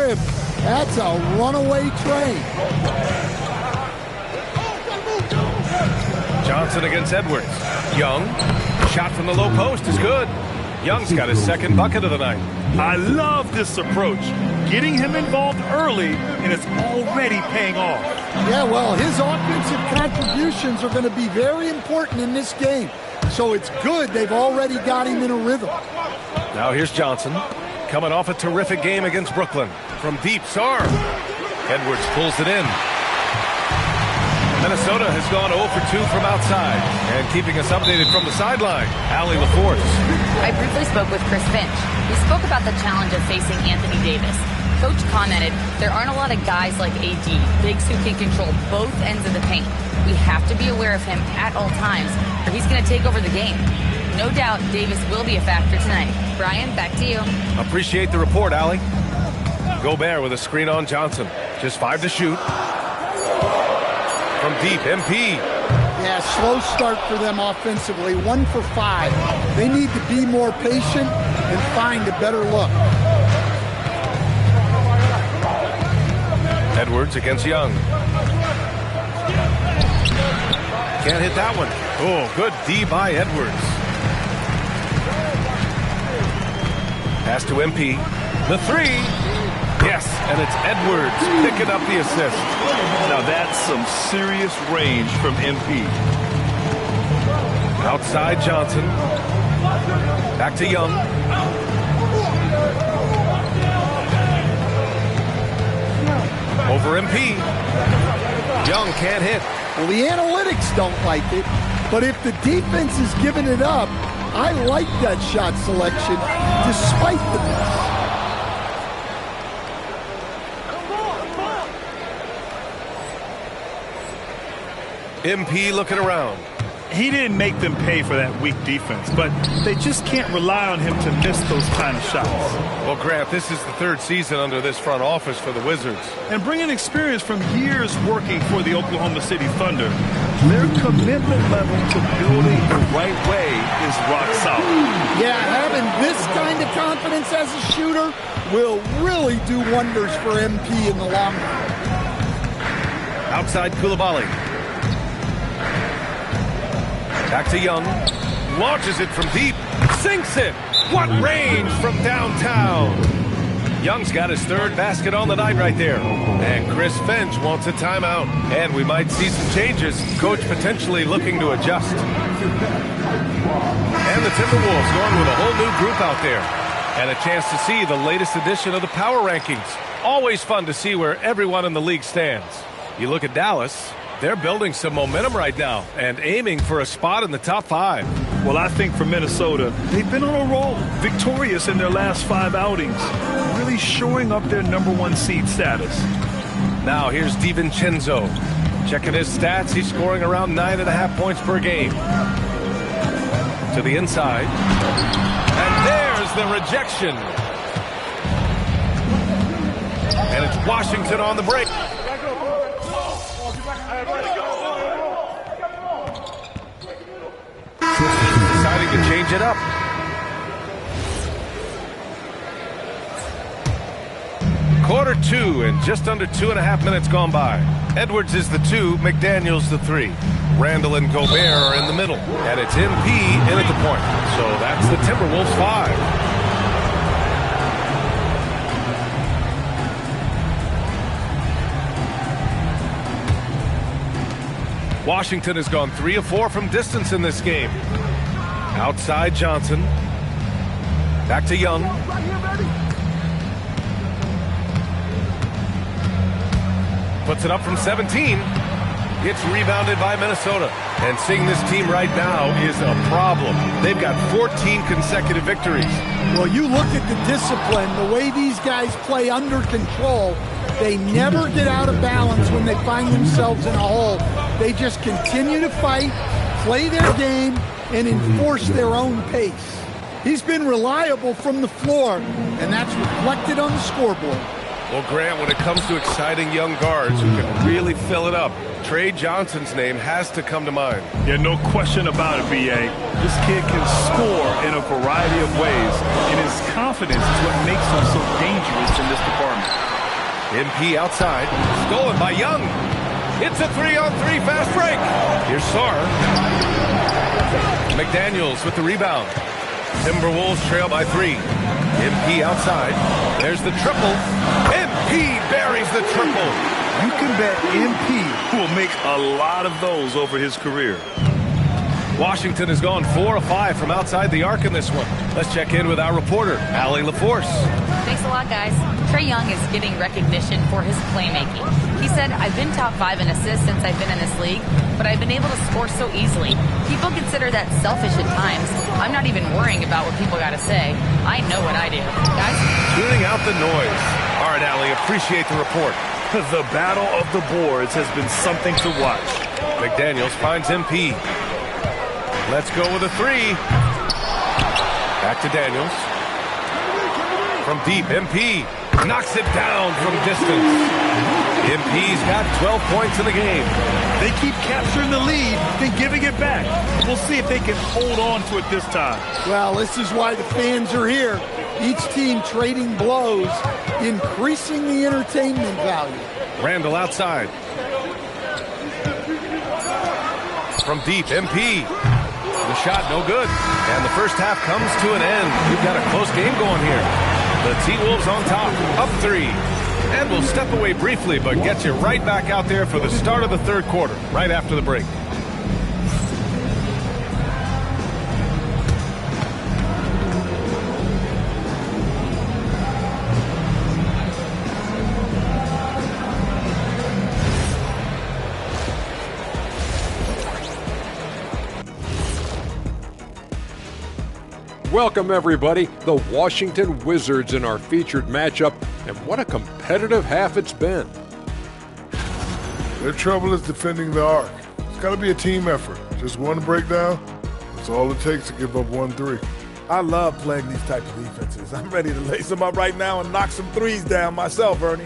rim. That's a runaway train. Johnson against Edwards. Young, shot from the low post is good. Young's got his second bucket of the night. I love this approach. Getting him involved early, and it's already paying off. Yeah, well, his offensive contributions are going to be very important in this game. So it's good they've already got him in a rhythm. Now here's Johnson, coming off a terrific game against Brooklyn. From deep, Sarr. Edwards pulls it in. Minnesota has gone 0 for 2 from outside. And keeping us updated from the sideline, Allie LaForce. I briefly spoke with Chris Finch. We spoke about the challenge of facing Anthony Davis. Coach commented, there aren't a lot of guys like AD, bigs who can control both ends of the paint. We have to be aware of him at all times, or he's going to take over the game. No doubt Davis will be a factor tonight. Brian, back to you. Appreciate the report, Allie. Gobert with a screen on Johnson. Just 5 to shoot. From deep, MP. Yeah, slow start for them offensively. 1 for 5. They need to be more patient and find a better look. Edwards against Young. Can't hit that one. Oh, good D by Edwards. Pass to MP. The 3. Yes, and it's Edwards picking up the assist. Now that's some serious range from MP. Outside Johnson. Back to Young. Over MP. Young can't hit. Well, the analytics don't like it, but if the defense is giving it up, I like that shot selection despite the miss. MP looking around. He didn't make them pay for that weak defense, but they just can't rely on him to miss those kind of shots. Well, Grant, this is the 3rd season under this front office for the Wizards. And bringing experience from years working for the Oklahoma City Thunder, their commitment level to building the right way is rock solid. Yeah, having this kind of confidence as a shooter will really do wonders for MP in the long run. Outside Coulibaly. Back to Young. Launches it from deep. Sinks it. What range from downtown. Young's got his 3rd basket on the night right there. And Chris Finch wants a timeout. And we might see some changes. Coach potentially looking to adjust. And the Timberwolves going with a whole new group out there. And a chance to see the latest edition of the power rankings. Always fun to see where everyone in the league stands. You look at Dallas. They're building some momentum right now and aiming for a spot in the top 5. Well, I think for Minnesota, they've been on a roll, victorious in their last 5 outings, really shoring up their #1 seed status. Now here's DiVincenzo. Checking his stats, he's scoring around 9.5 points per game. To the inside. And there's the rejection. And it's Washington on the break. Deciding to change it up. Quarter 2 and just under 2.5 minutes gone by. Edwards is the 2, McDaniels the 3. Randall and Gobert are in the middle. And it's MP in at the point. So that's the Timberwolves 5. Washington has gone 3 of 4 from distance in this game. Outside Johnson. Back to Young. Puts it up from 17. Gets rebounded by Minnesota. And seeing this team right now is a problem. They've got 14 consecutive victories. Well, you look at the discipline, the way these guys play under control. They never get out of balance when they find themselves in a hole. They just continue to fight, play their game, and enforce their own pace. He's been reliable from the floor, and that's reflected on the scoreboard. Well, Grant, when it comes to exciting young guards who can really fill it up, Trey Johnson's name has to come to mind. Yeah, no question about it, B.A. This kid can score in a variety of ways, and his confidence is what makes him so dangerous in this department. MP outside. Stolen by Young. It's a 3-on-3 fast break. Here's Sarr. McDaniels with the rebound. Timberwolves trail by 3. MP outside. There's the triple. MP buries the triple. You can bet MP will make a lot of those over his career. Washington has gone 4 of 5 from outside the arc in this one. Let's check in with our reporter, Allie LaForce. Thanks a lot, guys. Trae Young is getting recognition for his playmaking. He said, I've been top 5 in assists since I've been in this league, but I've been able to score so easily. People consider that selfish at times. I'm not even worrying about what people got to say. I know what I do. Guys? Tuning out the noise. All right, Allie, appreciate the report. The battle of the boards has been something to watch. McDaniels finds MP. Let's go with a 3. Back to Daniels. From deep, MP knocks it down from distance. MP's got 12 points in the game. They keep capturing the lead, then giving it back. We'll see if they can hold on to it this time. Well, this is why the fans are here. Each team trading blows, increasing the entertainment value. Randall outside. From deep, MP. The shot no good. And the first half comes to an end. We've got a close game going here. The T-Wolves on top, up 3. And we'll step away briefly, but get you right back out there for the start of the third quarter, right after the break. Welcome, everybody. The Washington Wizards in our featured matchup, and what a competitive half it's been. Their trouble is defending the arc. It's got to be a team effort. Just one breakdown, that's all it takes to give up 1-3. I love playing these type of defenses. I'm ready to lace them up right now and knock some threes down myself, Ernie.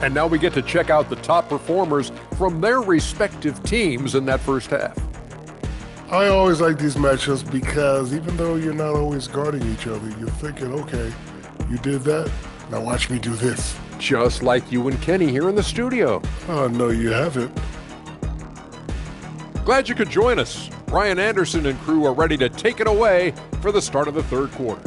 And now we get to check out the top performers from their respective teams in that first half. I always like these matchups because even though you're not always guarding each other, you're thinking, okay, you did that, now watch me do this. Just like you and Kenny here in the studio. Oh, no, you haven't. Glad you could join us. Ryan Anderson and crew are ready to take it away for the start of the third quarter.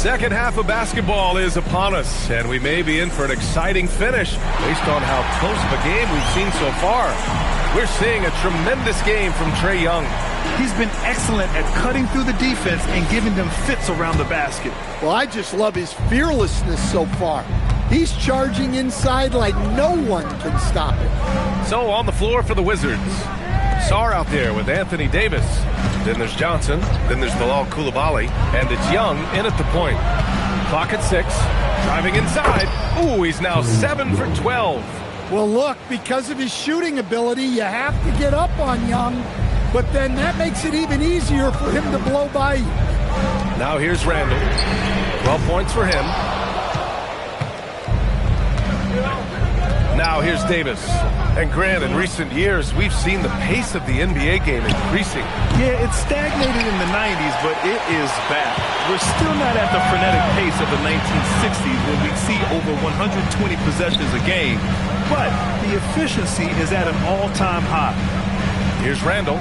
Second half of basketball is upon us, and we may be in for an exciting finish based on how close of a game we've seen so far. We're seeing a tremendous game from Trae Young. He's been excellent at cutting through the defense and giving them fits around the basket. Well, I just love his fearlessness so far. He's charging inside like no one can stop it. So on the floor for the Wizards, Sarr out there with Anthony Davis. Then there's Johnson. Then there's Bilal Coulibaly. And it's Young in at the point. Clock at 6. Driving inside. Ooh, he's now 7 for 12. Well, look, because of his shooting ability, you have to get up on Young. But then that makes it even easier for him to blow by you. Now here's Randall. 12 points for him. Now here's Davis. And Grant, in recent years, we've seen the pace of the NBA game increasing. Yeah, it stagnated in the 90s, but it is back. We're still not at the frenetic pace of the 1960s when we see over 120 possessions a game, but the efficiency is at an all-time high. Here's Randall.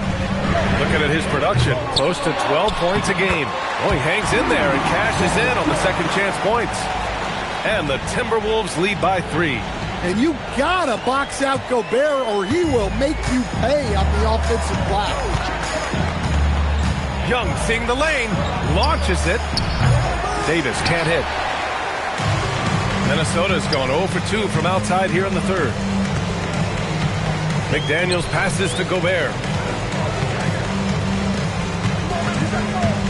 Looking at his production, close to 12 points a game. Oh, he hangs in there and cashes in on the second chance points. And the Timberwolves lead by 3. And you gotta box out Gobert or he will make you pay on the offensive glass. Young seeing the lane, launches it. Davis can't hit. Minnesota's gone 0 for 2 from outside here in the third. McDaniels passes to Gobert.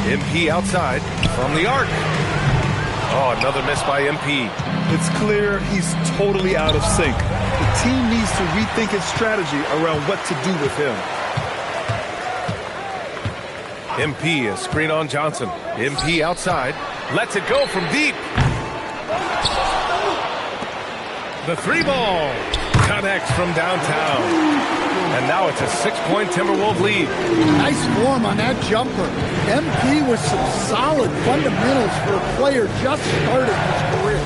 MP outside from the arc. Oh, another miss by MP. It's clear he's totally out of sync. The team needs to rethink its strategy around what to do with him. MP, a screen on Johnson. MP outside. Lets it go from deep. The three ball connects from downtown. And now it's a 6-point Timberwolves lead. Nice form on that jumper. MP with some solid fundamentals for a player just starting his career.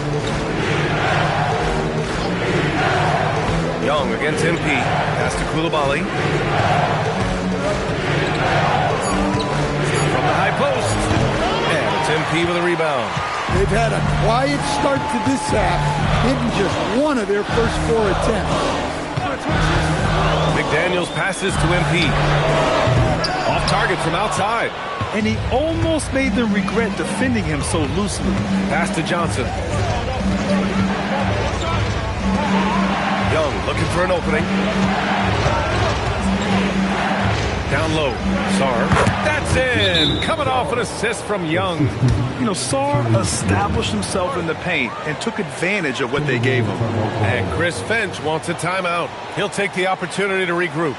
Young against MP. Pass to Coulibaly. From the high post. And it's MP with a rebound. They've had a quiet start to this half, hitting just one of their first 4 attempts. McDaniels passes to MP. Off target from outside. And he almost made them regret defending him so loosely. Pass to Johnson. Young looking for an opening. Down low. Sarr. That's in. Coming off an assist from Young. You know, Sarr established himself in the paint and took advantage of what they gave him. And Chris Finch wants a timeout. He'll take the opportunity to regroup.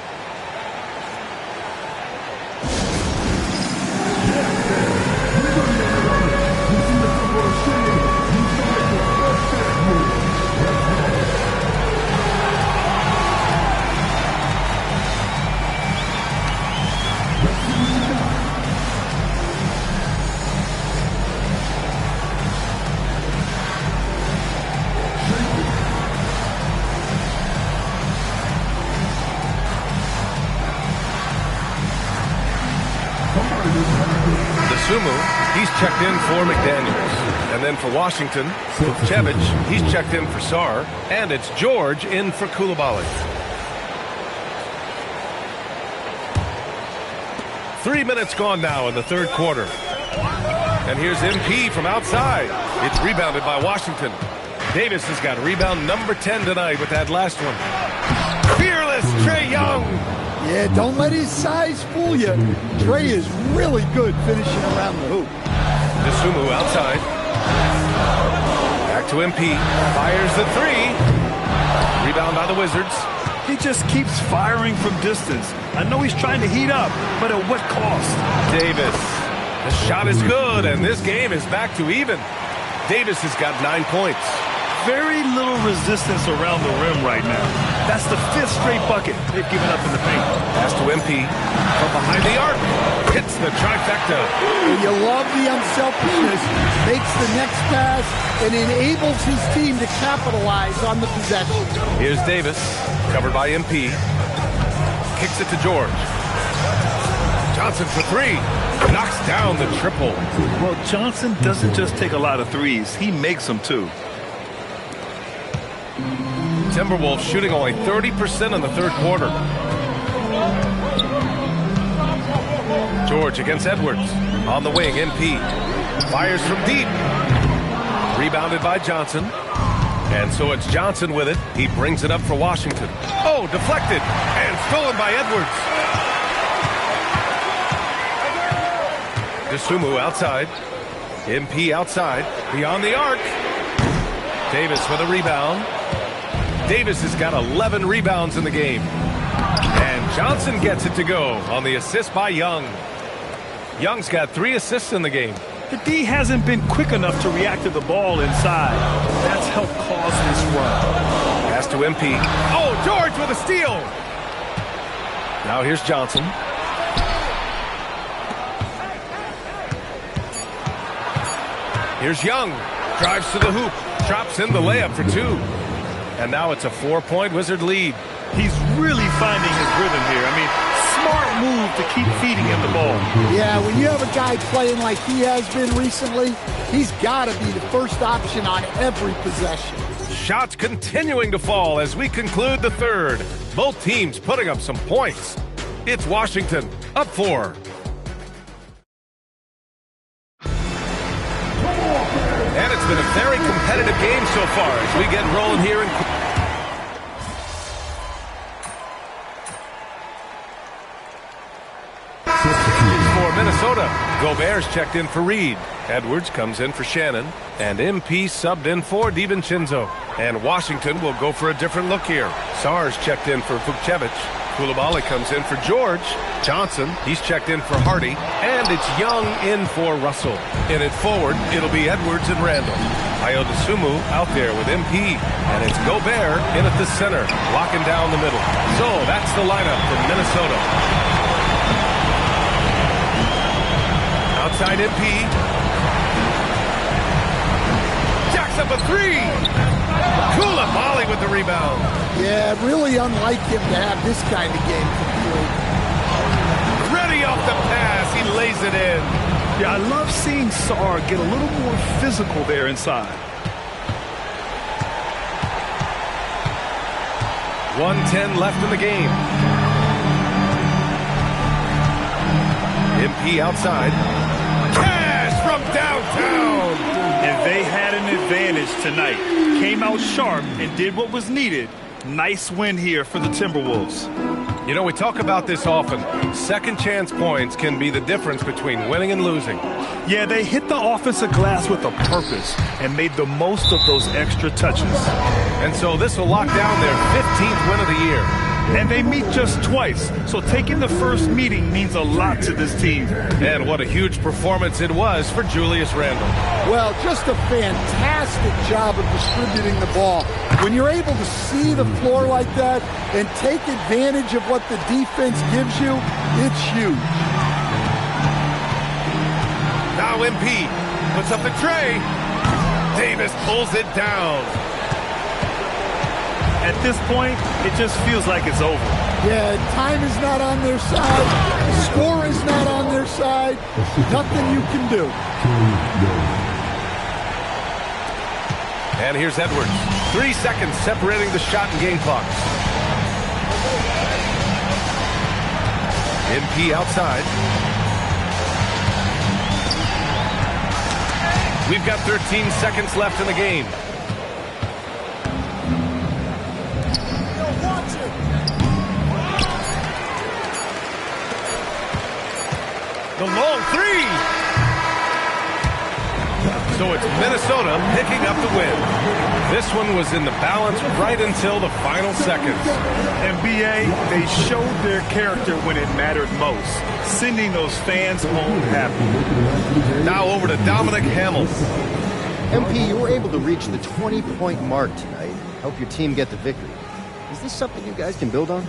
He's checked in for McDaniels. And then for Washington, Vukcevic, he's checked in for Sarr. And it's George in for Coulibaly. 3 minutes gone now in the third quarter. And here's MP from outside. It's rebounded by Washington. Davis has got rebound number 10 tonight with that last one. Fearless Trae Young. Yeah, don't let his size fool you. Trae is really good finishing around the hoop. Dosunmu outside. Back to MP. Fires the three. Rebound by the Wizards. He just keeps firing from distance. I know he's trying to heat up, but at what cost? Davis. The shot is good, and this game is back to even. Davis has got 9 points. Very little resistance around the rim right now. That's the 5th straight bucket they've given up in the paint. Pass to MP. From behind the arc. Hits the trifecta. You love the unselfishness. Makes the next pass and enables his team to capitalize on the possession. Here's Davis. Covered by MP. Kicks it to George. Johnson for three. Knocks down the triple. Well, Johnson doesn't just take a lot of threes. He makes them, too. Timberwolves shooting only 30% in the third quarter. George against Edwards. On the wing, MP. Fires from deep. Rebounded by Johnson. And so it's Johnson with it. He brings it up for Washington. Oh, deflected. And stolen by Edwards. Dosunmu outside. MP outside. Beyond the arc. Davis with a rebound. Davis has got 11 rebounds in the game. And Johnson gets it to go on the assist by Young. Young's got 3 assists in the game. The D hasn't been quick enough to react to the ball inside. That's helped cause this run. Pass to MP. Oh, George with a steal. Now here's Johnson. Here's Young. Drives to the hoop. Drops in the layup for 2. And now it's a 4-point Wizard lead. He's really finding his rhythm here. I mean, smart move to keep feeding him the ball. Yeah, when you have a guy playing like he has been recently, he's got to be the first option on every possession. Shots continuing to fall as we conclude the third. Both teams putting up some points. It's Washington up 4. And it's been a very competitive game so far as we get rolling here in... For Minnesota, Gobert's checked in for Reed. Edwards comes in for Shannon. And MP subbed in for DiVincenzo. And Washington will go for a different look here. Sarr's checked in for Vukcevic. Koulibaly comes in for George. Johnson, he's checked in for Hardy. And it's Young in for Russell. In it forward, it'll be Edwards and Randall. Ayodesumu out there with MP. And it's Gobert in at the center, locking down the middle. So that's the lineup for Minnesota. Outside MP. Jacks up a three. Koulibaly with the rebound. Yeah, really unlike him to have this kind of game from Field. Ready off the pass. He lays it in. Yeah, I love seeing Sarr get a little more physical there inside. 1:10 left in the game. MP outside. Cash from downtown. And they had an advantage tonight. Came out sharp and did what was needed. Nice win here for the Timberwolves. You know, we talk about this often. Second chance points can be the difference between winning and losing. Yeah, they hit the offensive glass with a purpose and made the most of those extra touches. And so this will lock down their 15th win of the year. And they meet just twice, so taking the first meeting means a lot to this team. And what a huge performance it was for Julius Randle. Well, just a fantastic job of distributing the ball. When you're able to see the floor like that and take advantage of what the defense gives you, it's huge. Now MP puts up the tray. Davis pulls it down. At this point, it just feels like it's over. Yeah, time is not on their side. The score is not on their side. Nothing you can do. And here's Edwards. 3 seconds separating the shot and game clocks. MP outside. We've got 13 seconds left in the game. The long three. So it's Minnesota picking up the win. This one was in the balance right until the final seconds. NBA, they showed their character when it mattered most, sending those fans home happy. Now over to Dominic Hamilton. MP, you were able to reach the 20-point mark tonight. Help your team get the victory. Is this something you guys can build on?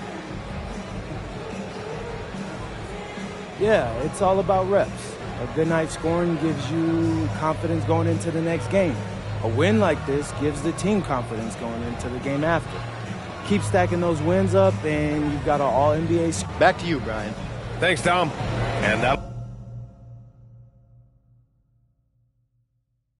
Yeah, it's all about reps. A good night scoring gives you confidence going into the next game. A win like this gives the team confidence going into the game after. Keep stacking those wins up, and you've got an all-NBA. Back to you, Brian. Thanks, Dom. And that